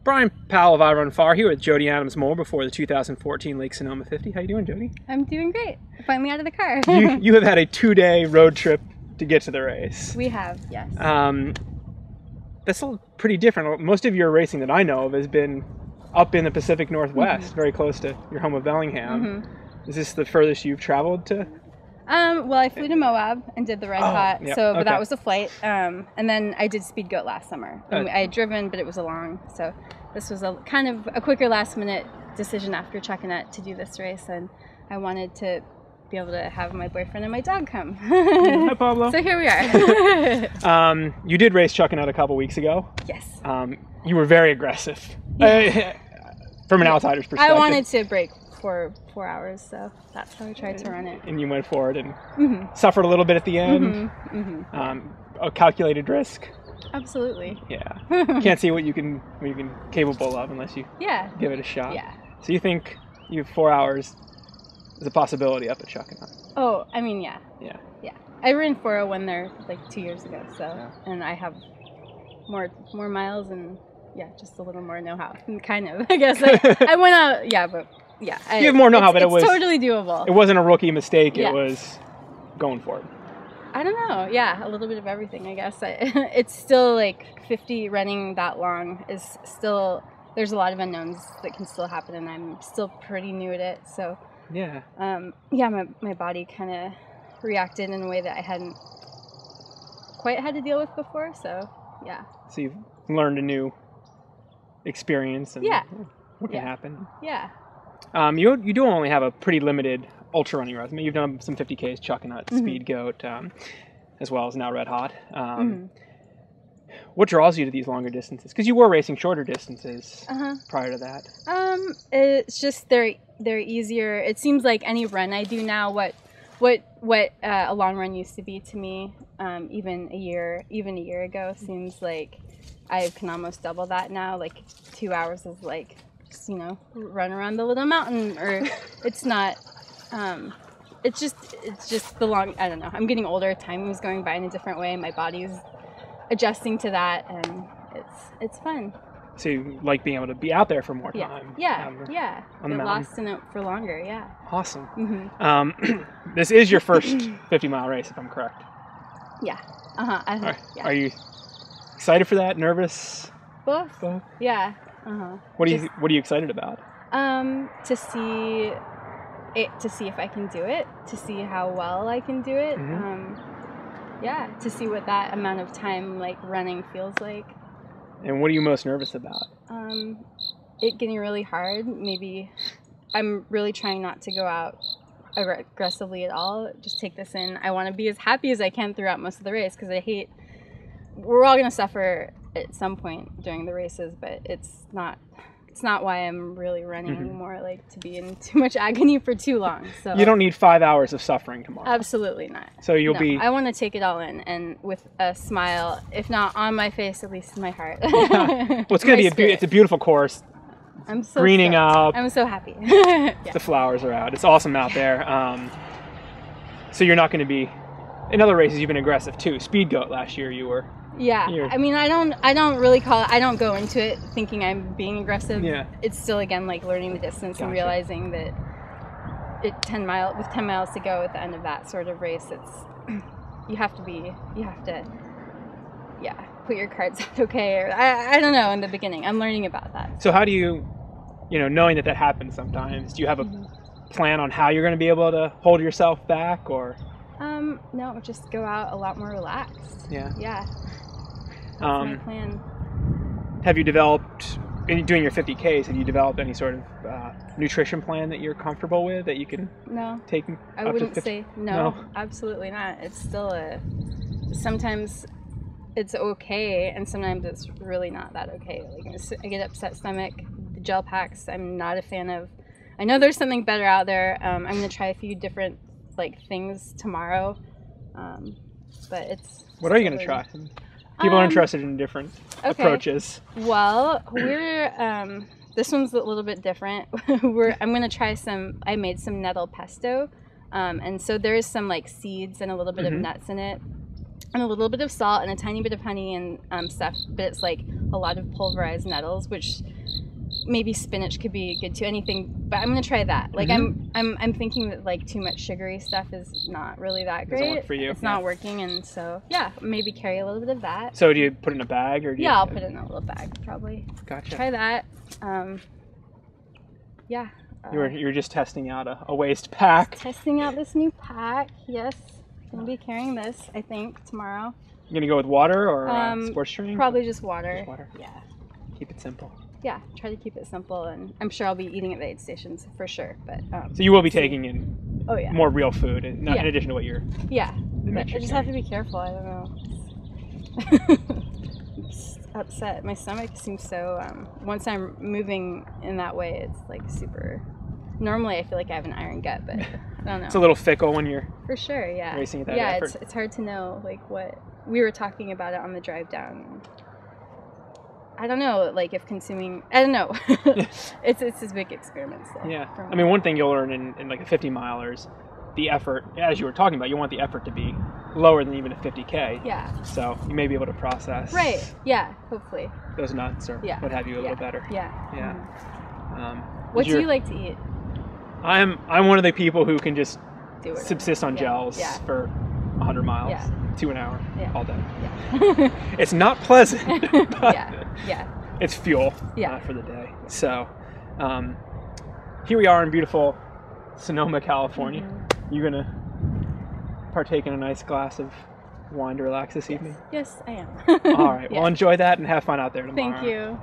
Brian Powell of I Run Far here with Jodee Adams-Moore before the 2014 Lake Sonoma 50. How you doing, Jodee? I'm doing great. Finally out of the car. you have had a 2-day road trip to get to the race. We have, yes. That's pretty different. Most of your racing that I know of has been up in the Pacific Northwest, very close to your home of Bellingham. Is this the furthest you've traveled to? Well, I flew to Moab and did the Red Hot, but that was a flight. And then I did Speed Goat last summer. I had driven, but it was a long, so this was a kind of a quicker last minute decision after checking it to do this race, and I wanted to be able to have my boyfriend and my dog come. Hi, Pablo. So here we are. You did race Chuckanut a couple weeks ago. Yes. You were very aggressive. From an outsider's perspective. I wanted to break 4 hours, so that's how I tried to run it. And you went for it and suffered a little bit at the end. A calculated risk. Absolutely. Yeah. Can't see what you can capable of unless you give it a shot. Yeah. So you think you have 4 hours is a possibility up at Chuckanut? Oh, I mean, yeah. Yeah. Yeah. I ran 401 there like 2 years ago, so and I have more miles and just a little more know-how. Kind of. I guess I went out. Yeah, but. Yeah, you have more know-how, but it was totally doable. It wasn't a rookie mistake. It was going for it. I don't know. Yeah, a little bit of everything, I guess. It's still like 50 running that long is still. There's a lot of unknowns that can still happen, and I'm still pretty new at it. So yeah, my body kind of reacted in a way that I hadn't quite had to deal with before. So yeah. So you've learned a new experience, and what can happen. Yeah. You do only have a pretty limited ultra running resume. You've done some 50Ks, Chuckanut, Speed Goat, as well as now Red Hot. What draws you to these longer distances? Because you were racing shorter distances prior to that. It's just they're easier. It seems like any run I do now, what a long run used to be to me, even a year ago, seems like I can almost double that now. Like 2 hours is like. Just, run around the little mountain, or it's not. It's just the long. I don't know. I'm getting older. Time is going by in a different way. My body's adjusting to that, and it's fun. So you like being able to be out there for more time? Yeah. On the mountain. Lost in it for longer. Yeah. Awesome. This is your first 50-mile race, if I'm correct. Yeah. Are you excited for that? Nervous? Both. Yeah. What are you excited about? To see if I can do it, to see how well I can do it. To see what that amount of time like running feels like. And what are you most nervous about? It getting really hard. Maybe I'm really trying not to go out aggressively at all. Just take this in. I want to be as happy as I can throughout most of the race because we're all going to suffer at some point during the races, but it's not why I'm really running anymore, like to be in too much agony for too long. So you don't need 5 hours of suffering tomorrow. Absolutely not. So I want to take it all in, and with a smile, if not on my face, at least in my heart. Well, it's going to be it's a beautiful course. I'm so greening stoked. up. I'm so happy. The flowers are out. It's awesome out there. So you're not going to be in other races. You've been aggressive too. Speed Goat last year you were. Yeah, I mean, I don't really call it. I don't go into it thinking I'm being aggressive. Yeah. It's still again like learning the distance and realizing that with 10 miles to go at the end of that sort of race, you have to put your cards out okay. Or I don't know. In the beginning, I'm learning about that. So how do you, knowing that happens sometimes, do you have a plan on how you're going to be able to hold yourself back, or? No, just go out a lot more relaxed. Yeah. That's my plan. Have you developed, in doing your 50Ks, have you developed any sort of nutrition plan that you're comfortable with that you can take I wouldn't say no, absolutely not. It's still sometimes it's okay, and sometimes it's really not that okay. Like I get upset stomach. The gel packs, I'm not a fan of. I know there's something better out there. I'm going to try a few different things tomorrow. But it's... What are you going to try? People are interested in different approaches. Well, this one's a little bit different. I'm going to try I made some nettle pesto. And so there is some seeds and a little bit of nuts in it. and a little bit of salt and a tiny bit of honey and stuff, but it's like a lot of pulverized nettles, which maybe spinach could be good too. Anything, but I'm gonna try that. Like I'm thinking that like too much sugary stuff is not really that great. Doesn't work for you. It's not working, and so yeah, maybe carry a little bit of that. So do you put it in a bag or? I'll put it in a little bag probably. Gotcha. Try that. Yeah. You're just testing out a waist pack. Testing out this new pack. Yes, gonna be carrying this. I think tomorrow. You gonna go with water or sports drink? Probably just water. Just water. Yeah. Keep it simple. Yeah, try to keep it simple, and I'm sure I'll be eating at the aid stations for sure. But so you will be taking in more real food, in addition to what you're. Yeah, but I just have to be careful. I don't know. I'm just upset. My stomach seems so. Once I'm moving in that way, it's like super. Normally, I feel like I have an iron gut, but I don't know. It's a little fickle when you're. For sure, yeah. Racing at that effort. It's hard to know like what we were talking about it on the drive down. I don't know, like if consuming, I don't know. It's this big experiment still. Yeah. I mean, one thing you'll learn in like a 50 milers, the effort, as you were talking about, you want the effort to be lower than even a 50K. Yeah. So you may be able to process. Right. Yeah. Hopefully. Those nuts or what have you a little better. Yeah. Yeah. What do you like to eat? I'm one of the people who can just subsist on Yeah. gels Yeah. for 100 miles Yeah. to an hour all day. Yeah. It's not pleasant, but it's fuel for the day. So here we are in beautiful Sonoma, California. You're going to partake in a nice glass of wine to relax this evening? Yes, I am. All right. Well, enjoy that and have fun out there tomorrow. Thank you.